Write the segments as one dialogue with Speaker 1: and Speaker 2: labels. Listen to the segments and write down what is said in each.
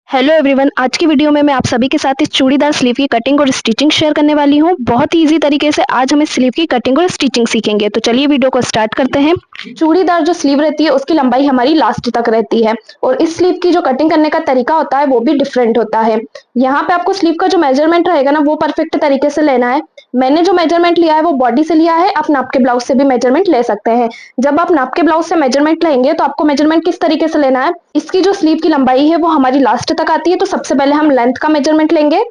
Speaker 1: Hello everyone, आज की video में मैं आप सभी के साथ इस चूड़ीदार स्लीव की कटिंग और स्टिचिंग शेयर करने वाली हूँ। बहुत ही इजी तरीके से आज हम इस स्लीव की कटिंग और स्टिचिंग सीखेंगे। तो चलिए वीडियो को स्टार्ट करते हैं। चूड़ीदार जो स्लीव रहती है उसकी लंबाई हमारी लास्ट तक रहती है और इस स्लीव की जो कटिंग करने का तरीका होता है वो भी डिफरेंट होता है। यहाँ पे आपको स्लीव का जो मेजरमेंट रहेगा ना वो परफेक्ट तरीके से लेना है। मैंने जो मेजरमेंट लिया है वो बॉडी से लिया है, आप नाप के ब्लाउज से भी मेजरमेंट ले सकते हैं। जब आप नाप के ब्लाउज से मेजरमेंट लेंगे तो आपको मेजरमेंट किस तरीके से लेना है, इसकी जो स्लीव की लंबाई है वो हमारी लास्ट तक आती है। तो सबसे पहले हम लेंथ का मेजरमेंट लेंगे।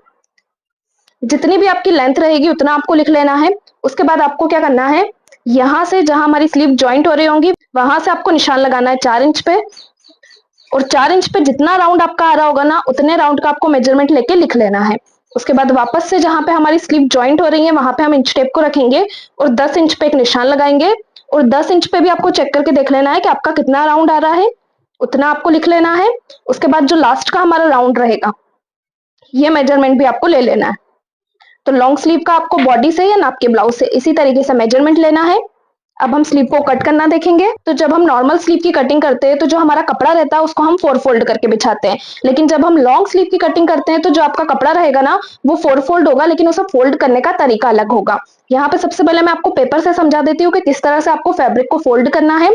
Speaker 1: जितनी भी आपकी लेंथ रहेगी उतना आपको लिख लेना है। उसके बाद आपको क्या करना है, यहाँ से जहां हमारी स्लीव ज्वाइंट हो रही होंगी वहां से आपको निशान लगाना है 4 इंच पे। और 4 इंच पे जितना राउंड आपका आ रहा होगा ना उतने राउंड का आपको मेजरमेंट लेके लिख लेना है। उसके बाद वापस से जहां पे हमारी स्लीव ज्वाइंट हो रही है वहां पे हम इंच टेप को रखेंगे और 10 इंच पे एक निशान लगाएंगे। और 10 इंच पे भी आपको चेक करके देख लेना है कि आपका कितना राउंड आ रहा है, उतना आपको लिख लेना है। उसके बाद जो लास्ट का हमारा राउंड रहेगा ये मेजरमेंट भी आपको ले लेना है। तो लॉन्ग स्लीव का आपको बॉडी से या नाप के ब्लाउज से इसी तरीके से मेजरमेंट लेना है। अब हम स्लीव को कट करना देखेंगे। तो जब हम नॉर्मल स्लीव की कटिंग करते हैं तो जो हमारा कपड़ा रहता है उसको हम 4 फोल्ड करके बिछाते हैं, लेकिन जब हम लॉन्ग स्लीव की कटिंग करते हैं तो जो आपका कपड़ा रहेगा ना वो 4 फोल्ड होगा, लेकिन उसे फोल्ड करने का तरीका अलग होगा। यहाँ पे सबसे पहले मैं आपको पेपर से समझा देती हूँ कि किस तरह से आपको फैब्रिक को फोल्ड करना है।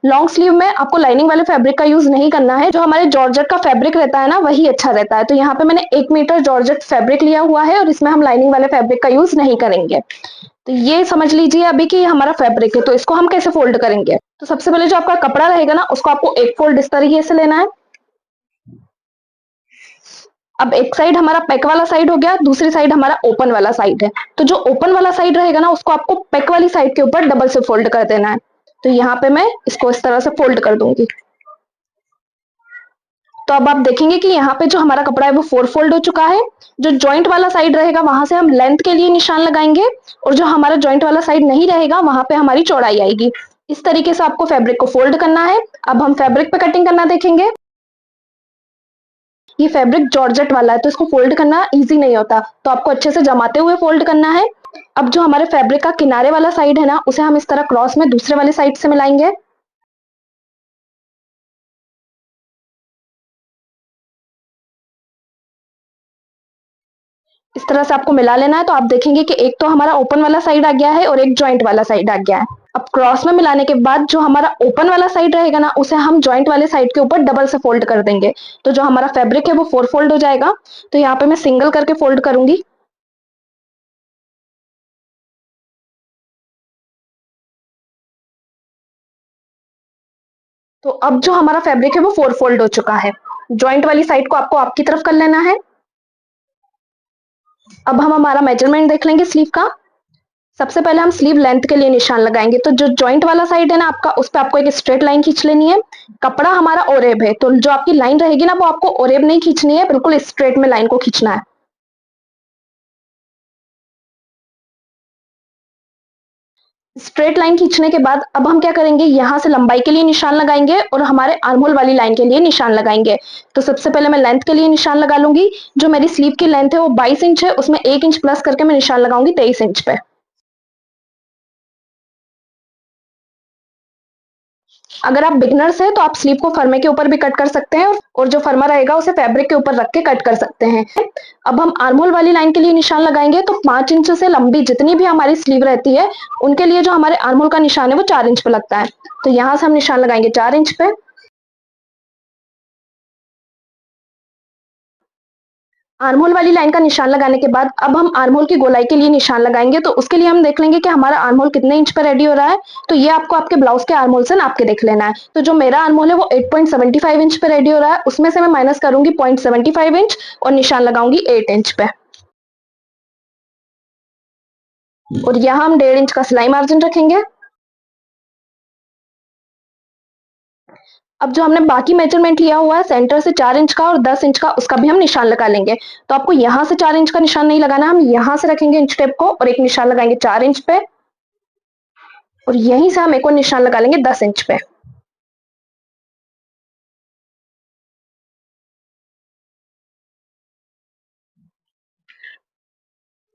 Speaker 1: लॉन्ग स्लीव में आपको लाइनिंग वाले फैब्रिक का यूज नहीं करना है, जो हमारे जॉर्जेट का फैब्रिक रहता है ना वही अच्छा रहता है। तो यहाँ पे मैंने 1 मीटर जॉर्जेट फैब्रिक लिया हुआ है और इसमें हम लाइनिंग वाले फैब्रिक का यूज नहीं करेंगे। तो ये समझ लीजिए अभी कि हमारा फैब्रिक है, तो इसको हम कैसे फोल्ड करेंगे। तो सबसे पहले जो आपका कपड़ा रहेगा ना उसको आपको एक फोल्ड इस तरीके से लेना है। अब एक साइड हमारा पैक वाला साइड हो गया, दूसरी साइड हमारा ओपन वाला साइड है। तो जो ओपन वाला साइड रहेगा ना उसको आपको पैक वाली साइड के ऊपर डबल से फोल्ड कर देना है। तो यहाँ पे मैं इसको इस तरह से फोल्ड कर दूंगी। तो अब आप देखेंगे कि यहाँ पे जो हमारा कपड़ा है वो 4 फोल्ड हो चुका है। जो जॉइंट वाला साइड रहेगा वहां से हम लेंथ के लिए निशान लगाएंगे और जो हमारा जॉइंट वाला साइड नहीं रहेगा वहां पे हमारी चौड़ाई आएगी। इस तरीके से आपको फैब्रिक को फोल्ड करना है। अब हम फैब्रिक पे कटिंग करना देखेंगे। ये फैब्रिक जॉर्जेट वाला है तो इसको फोल्ड करना इजी नहीं होता, तो आपको अच्छे से जमाते हुए फोल्ड करना है। अब जो हमारे फैब्रिक का किनारे वाला साइड है ना उसे हम इस तरह क्रॉस में दूसरे वाले साइड से मिलाएंगे। इस तरह से आपको मिला लेना है। तो आप देखेंगे कि एक तो हमारा ओपन वाला साइड आ गया है और एक जॉइंट वाला साइड आ गया है। अब क्रॉस में मिलाने के बाद जो हमारा ओपन वाला साइड रहेगा ना उसे हम जॉइंट वाले साइड के ऊपर डबल से फोल्ड कर देंगे। तो जो हमारा फैब्रिक है वो 4 फोल्ड हो जाएगा। तो यहाँ पे मैं सिंगल करके फोल्ड करूंगी। तो अब जो हमारा फैब्रिक है वो 4 फोल्ड हो चुका है। जॉइंट वाली साइड को आपको आपकी तरफ कर लेना है। अब हम हमारा मेजरमेंट देख लेंगे स्लीव का। सबसे पहले हम स्लीव लेंथ के लिए निशान लगाएंगे। तो जो जॉइंट वाला साइड है ना आपका उस पर आपको एक स्ट्रेट लाइन खींच लेनी है। कपड़ा हमारा ओरेब है तो जो आपकी लाइन रहेगी ना वो आपको ओरेब नहीं खींचनी है, बिल्कुल स्ट्रेट में लाइन को खींचना है। स्ट्रेट लाइन खींचने के बाद अब हम क्या करेंगे, यहाँ से लंबाई के लिए निशान लगाएंगे और हमारे आर्महोल वाली लाइन के लिए निशान लगाएंगे। तो सबसे पहले मैं लेंथ के लिए निशान लगा लूंगी। जो मेरी स्लीव की लेंथ है वो 22 इंच है, उसमें 1 इंच प्लस करके मैं निशान लगाऊंगी 23 इंच पे। अगर आप बिगनर्स हैं तो आप स्लीव को फर्मे के ऊपर भी कट कर सकते हैं और जो फर्मा रहेगा उसे फैब्रिक के ऊपर रख के कट कर सकते हैं। अब हम आर्महोल वाली लाइन के लिए निशान लगाएंगे। तो 5 इंच से लंबी जितनी भी हमारी स्लीव रहती है उनके लिए जो हमारे आर्महोल का निशान है वो 4 इंच पे लगता है। तो यहाँ से हम निशान लगाएंगे 4 इंच पे। आर्महोल वाली लाइन का निशान लगाने के बाद अब हम आर्महोल की गोलाई के लिए निशान लगाएंगे। तो उसके लिए हम देख लेंगे कि हमारा आर्महोल कितने इंच पर रेडी हो रहा है। तो ये आपको आपके ब्लाउज के आर्महोल से नाप के देख लेना है। तो जो मेरा आर्महोल है वो 8.75 इंच पे रेडी हो रहा है, उसमें से मैं माइनस करूंगी 0.75 इंच और निशान लगाऊंगी 8 इंच पे। और यहाँ हम 1.5 इंच का सिलाई मार्जिन रखेंगे। अब जो हमने बाकी मेजरमेंट लिया हुआ है सेंटर से 4 इंच का और 10 इंच का, उसका भी हम निशान लगा लेंगे। तो आपको यहाँ से 4 इंच का निशान नहीं लगाना, हम यहाँ से रखेंगे इंच टेप को और एक निशान लगाएंगे 4 इंच पे और यहीं से हम एक और निशान लगा लेंगे 10 इंच पे।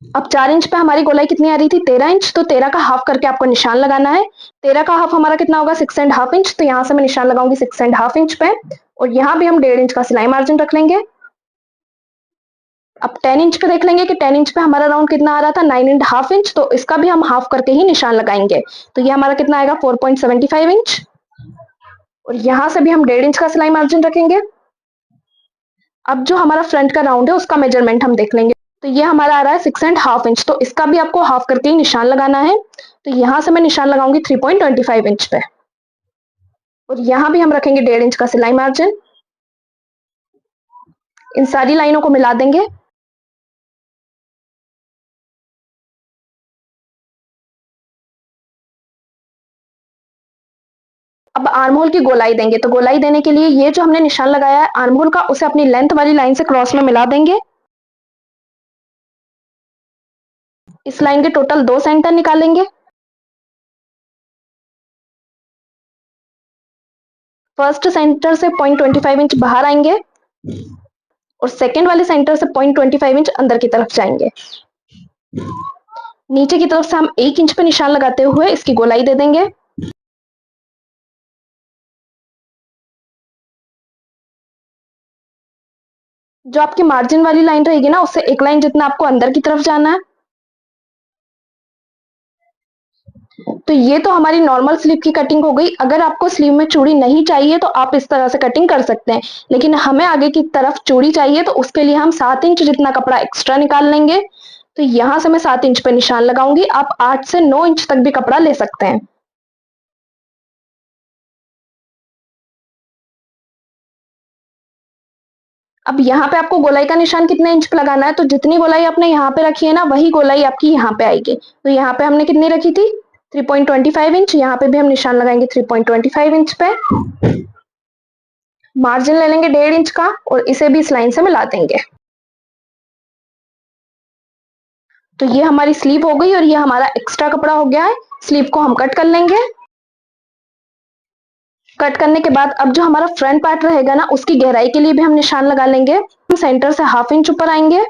Speaker 1: अब 4 इंच पे हमारी गोलाई कितनी आ रही थी, 13 इंच। तो 13 का हाफ करके आपको निशान लगाना है। 13 का हाफ हमारा कितना होगा, 6.5 इंच। तो यहाँ से मैं निशान लगाऊंगी 6.5 इंच पे और यहाँ भी हम 1.5 इंच का सिलाई मार्जिन रख लेंगे। अब 10 इंच पे देख लेंगे कि 10 इंच पे हमारा राउंड कितना आ रहा था, 9.5 इंच, तो इसका भी हम हाफ करके ही निशान लगाएंगे। तो ये हमारा कितना आएगा, 4.75 इंच। और यहां से भी हम 1.5 इंच का सिलाई मार्जिन रखेंगे। अब जो हमारा फ्रंट का राउंड है उसका मेजरमेंट हम देख लेंगे। तो ये हमारा आ रहा है 6.5 इंच, तो इसका भी आपको हाफ करके ही निशान लगाना है। तो यहां से मैं निशान लगाऊंगी 3.25 इंच पे, और यहां भी हम रखेंगे 1.5 इंच का सिलाई मार्जिन। इन सारी लाइनों को मिला देंगे। अब आर्म होल की गोलाई देंगे, तो गोलाई देने के लिए ये जो हमने निशान लगाया है आर्म होल का, उसे अपनी लेंथ वाली लाइन से क्रॉस में मिला देंगे। इस लाइन के टोटल 2 सेंटर निकालेंगे। फर्स्ट सेंटर से 0.25 इंच बाहर आएंगे, और सेकेंड वाले सेंटर से 0.25 इंच अंदर की तरफ जाएंगे। नीचे की तरफ से हम 1 इंच पे निशान लगाते हुए इसकी गोलाई दे देंगे। जो आपकी मार्जिन वाली लाइन रहेगी ना, उससे 1 लाइन जितना आपको अंदर की तरफ जाना है। तो ये तो हमारी नॉर्मल स्लीव की कटिंग हो गई। अगर आपको स्लीव में चूड़ी नहीं चाहिए तो आप इस तरह से कटिंग कर सकते हैं, लेकिन हमें आगे की तरफ चूड़ी चाहिए, तो उसके लिए हम 7 इंच जितना कपड़ा एक्स्ट्रा निकाल लेंगे। तो यहां से मैं 7 इंच पे निशान लगाऊंगी। आप 8 से 9 इंच तक भी कपड़ा ले सकते हैं। अब यहाँ पे आपको गोलाई का निशान कितने इंच पे लगाना है, तो जितनी गोलाई आपने यहाँ पे रखी है ना, वही गोलाई आपकी यहाँ पे आएगी। तो यहाँ पे हमने कितनी रखी थी, 3.25 इंच। यहाँ पे भी हम निशान लगाएंगे 3.25 इंच पे। मार्जिन ले लेंगे 1.5 इंच का, और इसे भी इस लाइन से मिला देंगे। तो ये हमारी स्लीव हो गई, और ये हमारा एक्स्ट्रा कपड़ा हो गया है। स्लीव को हम कट कर लेंगे। कट करने के बाद अब जो हमारा फ्रंट पार्ट रहेगा ना, उसकी गहराई के लिए भी हम निशान लगा लेंगे। हम सेंटर से 1/2 इंच ऊपर आएंगे।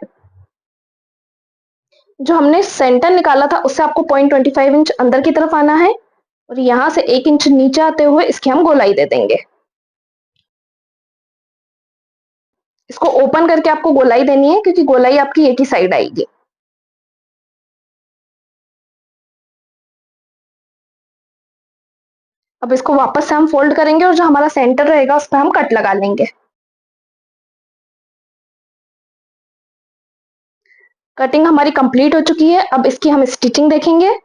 Speaker 1: जो हमने सेंटर निकाला था उससे आपको 0.25 इंच अंदर की तरफ आना है, और यहां से 1 इंच नीचे आते हुए इसकी हम गोलाई दे देंगे। इसको ओपन करके आपको गोलाई देनी है, क्योंकि गोलाई आपकी एक ही साइड आएगी। अब इसको वापस से हम फोल्ड करेंगे, और जो हमारा सेंटर रहेगा उस पर हम कट लगा लेंगे। कटिंग हमारी कंप्लीट हो चुकी है। अब इसकी हम स्टिचिंग देखेंगे।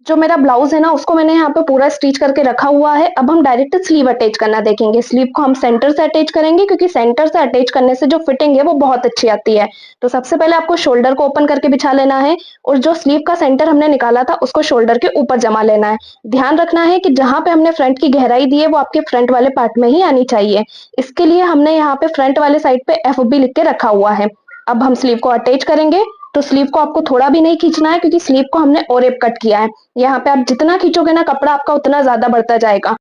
Speaker 1: जो मेरा ब्लाउज है ना, उसको मैंने यहाँ पे पूरा स्टिच करके रखा हुआ है। अब हम डायरेक्ट स्लीव अटैच करना देखेंगे। स्लीव को हम सेंटर से अटैच करेंगे, क्योंकि सेंटर से अटैच करने से जो फिटिंग है वो बहुत अच्छी आती है। तो सबसे पहले आपको शोल्डर को ओपन करके बिछा लेना है, और जो स्लीव का सेंटर हमने निकाला था उसको शोल्डर के ऊपर जमा लेना है। ध्यान रखना है कि जहां पे हमने फ्रंट की गहराई दी है वो आपके फ्रंट वाले पार्ट में ही आनी चाहिए। इसके लिए हमने यहाँ पे फ्रंट वाले साइड पे FB लिख के रखा हुआ है। अब हम स्लीव को अटैच करेंगे। तो स्लीव को आपको थोड़ा भी नहीं खींचना है, क्योंकि स्लीव को हमने ओरेप कट किया है। यहाँ पे आप जितना खींचोगे ना कपड़ा, आपका उतना ज्यादा बढ़ता जाएगा।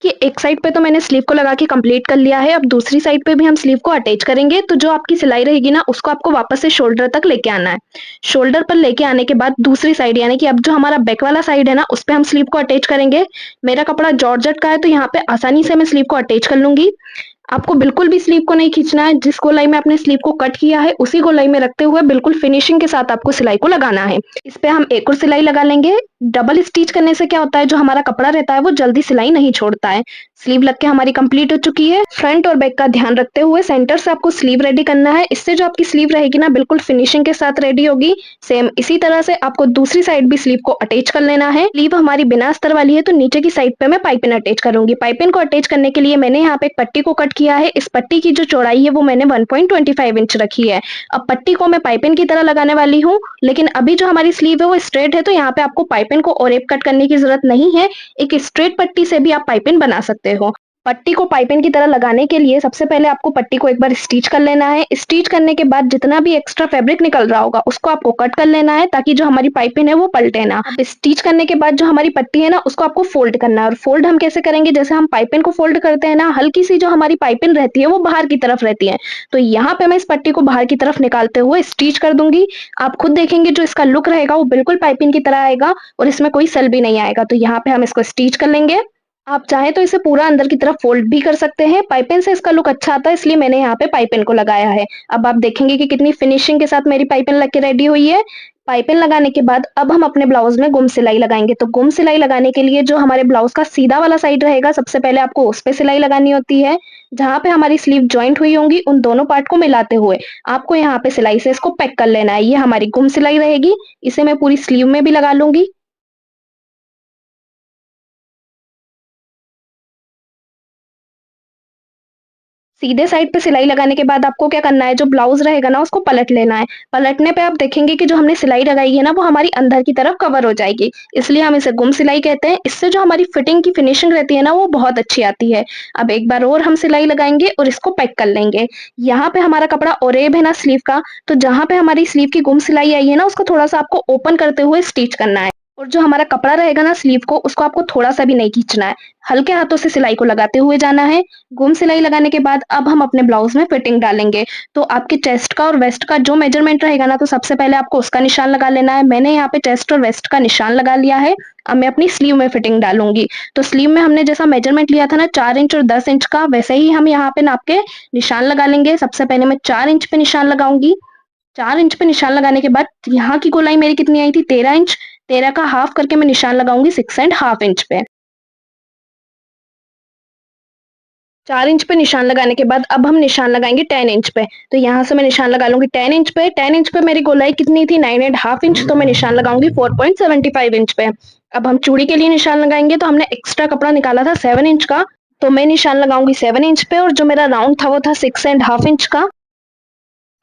Speaker 1: कि एक साइड पे तो मैंने स्लीव को लगा के कंप्लीट कर लिया है। अब दूसरी साइड पे भी हम स्लीव को अटैच करेंगे। तो जो आपकी सिलाई रहेगी ना, उसको आपको वापस से शोल्डर तक लेके आना है। शोल्डर पर लेके आने के बाद दूसरी साइड, यानी कि अब जो हमारा बैक वाला साइड है ना, उस पे हम स्लीव को अटैच करेंगे। मेरा कपड़ा जॉर्जेट का है, तो यहाँ पे आसानी से मैं स्लीव को अटैच कर लूंगी। आपको बिल्कुल भी स्लीव को नहीं खींचना है। जिस गोलाई में आपने स्लीव को कट किया है उसी गोलाई में रखते हुए बिल्कुल फिनिशिंग के साथ आपको सिलाई को लगाना है। इस पे हम एक और सिलाई लगा लेंगे। डबल स्टिच करने से क्या होता है, जो हमारा कपड़ा रहता है वो जल्दी सिलाई नहीं छोड़ता है। स्लीव लग के हमारी कंप्लीट हो चुकी है। फ्रंट और बैक का ध्यान रखते हुए सेंटर से आपको स्लीव रेडी करना है। इससे जो आपकी स्लीव रहेगी ना, बिल्कुल फिनिशिंग के साथ रेडी होगी। सेम इसी तरह से आपको दूसरी साइड भी स्लीव को अटैच कर लेना है। स्लीव हमारी बिना अस्तर वाली है, तो नीचे की साइड पे मैं पाइपिंग अटैच करूंगी। पाइपिंग को अटैच करने के लिए मैंने यहाँ पे एक पट्टी को कट किया है। इस पट्टी की जो चौड़ाई है वो मैंने 1.25 इंच रखी है। अब पट्टी को मैं पाइपिंग की तरह लगाने वाली हूँ, लेकिन अभी जो हमारी स्लीव है वो स्ट्रेट है, तो यहाँ पे आपको पाइपिंग को ओरेप कट करने की जरूरत नहीं है। एक स्ट्रेट पट्टी से भी आप पाइपिंग बना सकते हो। पट्टी को पाइपिंग की तरह लगाने के लिए सबसे पहले आपको पट्टी को एक बार स्टिच कर लेना है। स्टिच करने के बाद जितना भी एक्स्ट्रा फैब्रिक निकल रहा होगा उसको आपको कट कर लेना है, ताकि जो हमारी पाइपिंग है वो पलटे ना। अब स्टिच करने के बाद जो हमारी पट्टी है ना, उसको आपको फोल्ड करना है। और फोल्ड हम कैसे करेंगे, जैसे हम पाइपिंग को फोल्ड करते हैं ना, हल्की सी जो हमारी पाइपिंग रहती है वो बाहर की तरफ रहती है। तो यहाँ पे मैं इस पट्टी को बाहर की तरफ निकालते हुए स्टिच कर दूंगी। आप खुद देखेंगे जो इसका लुक रहेगा वो बिल्कुल पाइपिंग की तरह आएगा, और इसमें कोई सल भी नहीं आएगा। तो यहाँ पे हम इसको स्टिच कर लेंगे। आप चाहें तो इसे पूरा अंदर की तरफ फोल्ड भी कर सकते हैं। पाइपिन से इसका लुक अच्छा आता है, इसलिए मैंने यहाँ पे पाइपिन को लगाया है। अब आप देखेंगे कि कितनी फिनिशिंग के साथ मेरी पाइपिन लग के रेडी हुई है। पाइपिन लगाने के बाद अब हम अपने ब्लाउज में गुम सिलाई लगाएंगे। तो गुम सिलाई लगाने के लिए जो हमारे ब्लाउज का सीधा वाला साइड रहेगा, सबसे पहले आपको उस पे सिलाई लगानी होती है। जहाँ पे हमारी स्लीव जॉइंट हुई होंगी, उन दोनों पार्ट को मिलाते हुए आपको यहाँ पे सिलाई से इसको पैक कर लेना है। ये हमारी गुम सिलाई रहेगी। इसे मैं पूरी स्लीव में भी लगा लूंगी। सीधे साइड पे सिलाई लगाने के बाद आपको क्या करना है, जो ब्लाउज रहेगा ना उसको पलट लेना है। पलटने पे आप देखेंगे कि जो हमने सिलाई लगाई है ना, वो हमारी अंदर की तरफ कवर हो जाएगी। इसलिए हम इसे गुम सिलाई कहते हैं। इससे जो हमारी फिटिंग की फिनिशिंग रहती है ना, वो बहुत अच्छी आती है। अब एक बार और हम सिलाई लगाएंगे और इसको पैक कर लेंगे। यहाँ पे हमारा कपड़ा ओरेब है ना स्लीव का, तो जहाँ पे हमारी स्लीव की गुम सिलाई आई है ना, उसको थोड़ा सा आपको ओपन करते हुए स्टिच करना है। और जो हमारा कपड़ा रहेगा ना स्लीव को, उसको आपको थोड़ा-सा भी नहीं खींचना है। हल्के हाथों से सिलाई को लगाते हुए जाना है। गुम सिलाई लगाने के बाद अब हम अपने ब्लाउज़ में फिटिंग डालेंगे। तो आपके चेस्ट का और वेस्ट का जो मेजरमेंट रहेगा ना, तो सबसे पहले आपको उसका निशान लगा लेना है। मैंने यहाँ पे चेस्ट और वेस्ट का निशान लगा लिया है। अब मैं अपनी स्लीव में फिटिंग डालूँगी। तो स्लीव में हमने जैसा मेजरमेंट लिया था ना 4 इंच और 10 इंच का, वैसे ही हम यहाँ पे नाप के निशान लगा लेंगे। सबसे पहले मैं 4 इंच पे निशान लगाऊँगी। 4 इंच पे निशान लगाने के बाद यहाँ की गोलाई मेरी कितनी आई थी, 13 इंच। 13 का हाफ करके मैं निशान लगाऊंगी 6 एंड हाफ इंच पे। 4 इंच पे निशान लगाने के बाद अब हम निशान लगाएंगे 10 इंच पे। तो यहाँ से मैं निशान लगा लूंगी 10 इंच पे। 10 इंच पे मेरी गोलाई कितनी थी, 9 एंड हाफ इंच, तो मैं निशान लगाऊंगी 4.75 इंच पे। अब हम चूड़ी के लिए निशान लगाएंगे, तो हमने एक्स्ट्रा कपड़ा निकाला था 7 इंच का, तो मैं निशान लगाऊंगी 7 इंच पे। और जो मेरा राउंड था वो था 6 एंड हाफ इंच का।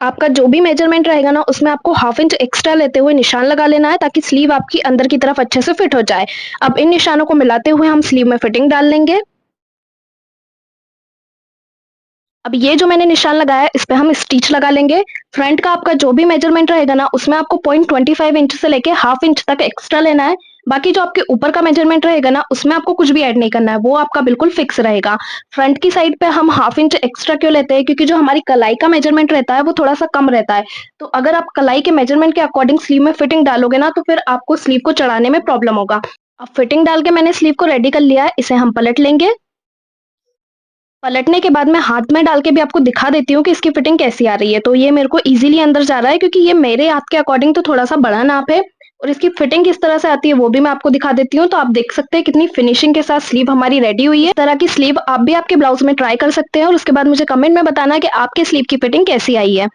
Speaker 1: आपका जो भी मेजरमेंट रहेगा ना, उसमें आपको हाफ इंच एक्स्ट्रा लेते हुए निशान लगा लेना है, ताकि स्लीव आपकी अंदर की तरफ अच्छे से फिट हो जाए। अब इन निशानों को मिलाते हुए हम स्लीव में फिटिंग डाल लेंगे। अब ये जो मैंने निशान लगाया है, इस पे हम स्टिच लगा लेंगे। फ्रंट का आपका जो भी मेजरमेंट रहेगा ना, उसमें आपको 0.25 इंच से लेके हाफ इंच तक एक्स्ट्रा लेना है। बाकी जो आपके ऊपर का मेजरमेंट रहेगा ना, उसमें आपको कुछ भी ऐड नहीं करना है, वो आपका बिल्कुल फिक्स रहेगा। फ्रंट की साइड पे हम हाफ इंच एक्स्ट्रा क्यों लेते हैं, क्योंकि जो हमारी कलाई का मेजरमेंट रहता है वो थोड़ा सा कम रहता है। तो अगर आप कलाई के मेजरमेंट के अकॉर्डिंग स्लीव में फिटिंग डालोगे ना, तो फिर आपको स्लीव को चढ़ाने में प्रॉब्लम होगा। अब फिटिंग डाल के मैंने स्लीव को रेडी कर लिया है, इसे हम पलट लेंगे। पलटने के बाद मैं हाथ में डाल के भी आपको दिखा देती हूँ कि इसकी फिटिंग कैसी आ रही है। तो ये मेरे को ईज़िली अंदर जा रहा है, क्योंकि ये मेरे हाथ के अकॉर्डिंग तो थोड़ा-सा बड़ा नाप है। और इसकी फिटिंग किस तरह से आती है वो भी मैं आपको दिखा देती हूँ। तो आप देख सकते हैं कितनी फिनिशिंग के साथ स्लीव हमारी रेडी हुई है। इस तरह की स्लीव आप भी आपके ब्लाउज़ में ट्राई कर सकते हैं और उसके बाद मुझे कमेंट में बताना कि आपके स्लीव की फिटिंग कैसी आई है।